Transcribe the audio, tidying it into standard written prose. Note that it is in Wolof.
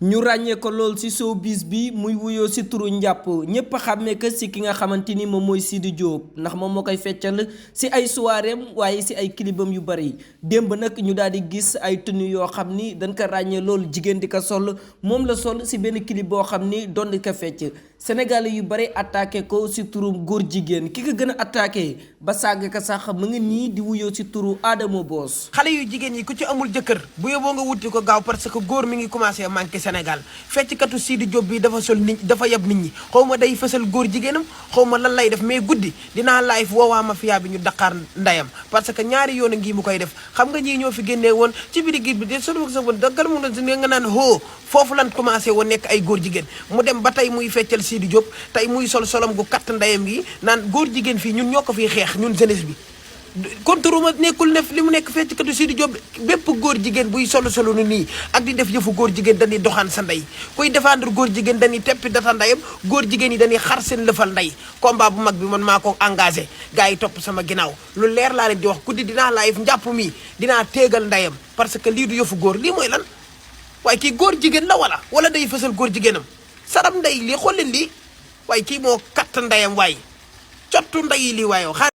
ñu ràññee ko lool ci showbiz bi muy wuyoo ci turu njàpp ñépp a xàmmee ko ci ki nga xamante ni moom mooy Sidy Diop ndax moom moo koy feccal ci ay soiréem waaye ci ay clipam yu bari démb nag ñu daal di gis ay tenue yoo xam ni dañ ko ràññee loolu jigéen di ko sol moom la sol ci benn clip boo xam ni doon di ko fecc sénégalais yu bari attaqué ko ci turu góor jigéen ki ko gën a attaqué ba sàgg ko sax mu ngi nii di wuyoo ci turu Adamo Boss. xale yu jigéen yi ku ci amul jëkkër bu yóbboo nga wuti ko gaaw parce que góor mi ngi commencé manqué Sénégal fecckatu Sidy Diop bi dafa sol nit dafa yab nit ñi xaw ma day fësal góor jigéenam xaw ma lan lay def mais guddi dinaa live woowaa mafia bi ñu daqaar ndayam parce que ñaari yoon a ngi mu koy def xam nga ñii ñoo fi génnee woon ci biir géej bi de solo sa woon dagal mu nga naan hoo foofu lan commencé woon nekk ay góor jigéen mu dem ba tey muy feccal Sidy Diop tey muy sol solom gu katt ndayam gi naan góor jigéen fii ñun ñoo ko fiy xeex ñun jeunesse bi konturuma nekkul ne li mu nekk fecckatu Sidy Diop bépp góor jigéen buy solo nu nii ak di def yëfu góor jigéen dañuy doxaan sa ndey kuy défendre góor jigéen dañuy teppi data ndeyam góor jigéen yi dañuy xar seen lëfal ndey combat bu mag bi man maa ko engagé gars yi topp sama ginnaaw lu leer laa leen di wax guddi dinaa live njàpp mi dinaa téegal ndeyam parce que lii du yëfu góor lii mooy lan waaye kii góor jigéen la wala day fësal góor jigéenam saram ndey lii xool leen lii waaye kii moo katt ndeyam waaye cottu ndey lii waaye